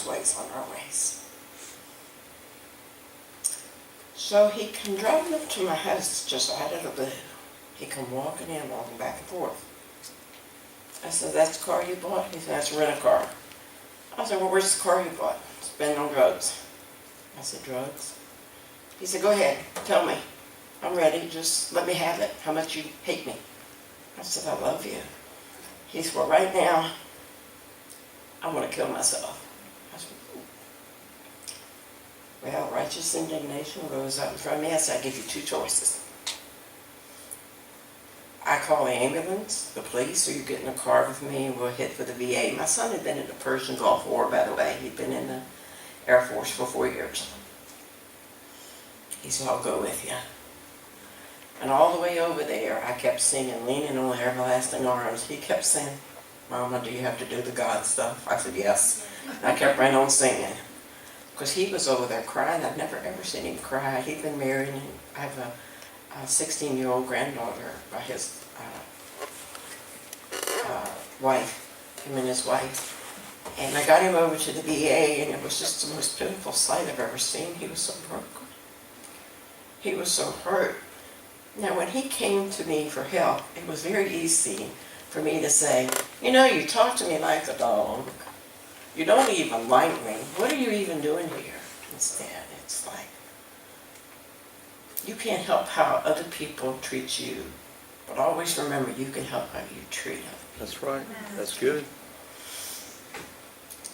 God's ways on our ways. So he come driving up to my house just out of the blue. He come walking back and forth. I said, that's the car you bought? He said, that's a rent-a-car. I said, well, where's the car you bought? Spending on drugs. I said, drugs? He said, go ahead, tell me. I'm ready, just let me have it. How much you hate me? I said, I love you. He said, well, right now, I want to kill myself. I said, ooh. Well, righteous indignation rose up in front of me. I said, I give you two choices. I call the ambulance, the police, or you get in a car with me and we'll hit for the VA. My son had been in the Persian Gulf War, by the way. He'd been in the Air Force for 4 years. He said, I'll go with you. And all the way over there, I kept singing, leaning on the everlasting arms. He kept saying, Mama, do you have to do the God stuff? I said, yes. And I kept right on singing. Because he was over there crying. I'd never ever seen him cry. He'd been married, and I have a 16-year-old granddaughter by his wife, him and his wife. And I got him over to the VA, and it was just the most pitiful sight I've ever seen. He was so broken. He was so hurt. Now, when he came to me for help, it was very easy for me to say, you know, you talk to me like a dog. You don't even like me. What are you even doing here? Instead, it's like, you can't help how other people treat you, but always remember you can help how you treat other people. That's right. That's good.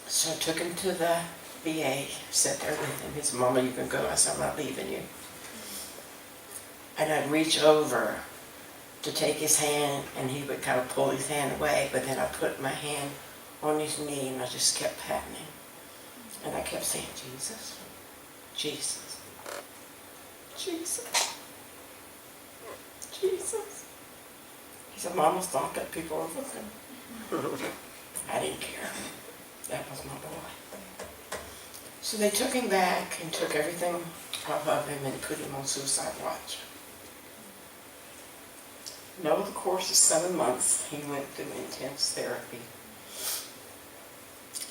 So I took him to the VA, sat there with him. He said, Mama, you can go. I said, I'm not leaving you. And I'd reach over to take his hand, and he would kind of pull his hand away, but then I put my hand on his knee, and I just kept patting him. And I kept saying, Jesus, Jesus, Jesus, Jesus. He said, Mama thought that people were looking. I didn't care. That was my boy. So they took him back and took everything off of him and put him on suicide watch. And over the course of 7 months, he went through intense therapy.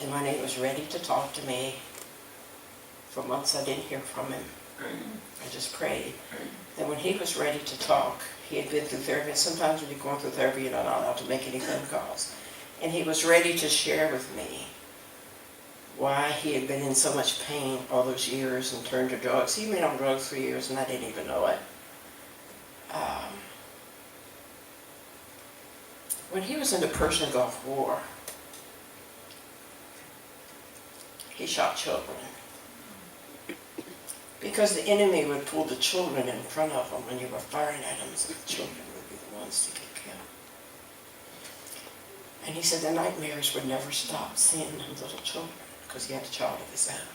And when he was ready to talk to me, for months I didn't hear from him. I just prayed. Then when he was ready to talk, he had been through therapy. Sometimes when you're going through therapy, you're not allowed to make any phone calls. And he was ready to share with me why he had been in so much pain all those years and turned to drugs. He'd been on drugs for years, and I didn't even know it. When he was in the Persian Gulf War, he shot children. Because the enemy would pull the children in front of them when you were firing at them, so the children would be the ones to get killed. And he said the nightmares would never stop seeing them little children, because he had a child of his own.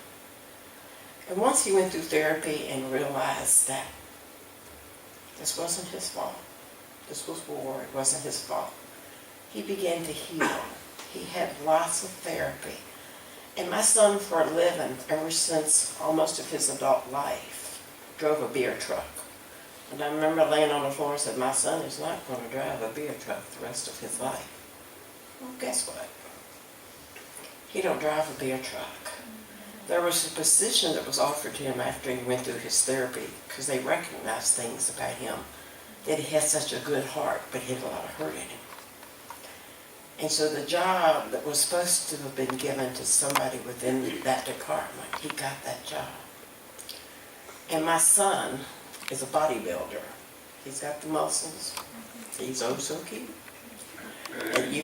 And once he went through therapy and realized that this wasn't his fault, this was war, it wasn't his fault, he began to heal. He had lots of therapy. And my son, for a living, ever since almost of his adult life, drove a beer truck. And I remember laying on the floor and said, my son is not going to drive a beer truck the rest of his life. Well, guess what? He don't drive a beer truck. There was a position that was offered to him after he went through his therapy, because they recognized things about him, that he had such a good heart, but he had a lot of hurt in him. And so the job that was supposed to have been given to somebody within that department, he got that job. And my son is a bodybuilder. He's got the muscles. He's oh so cute. And you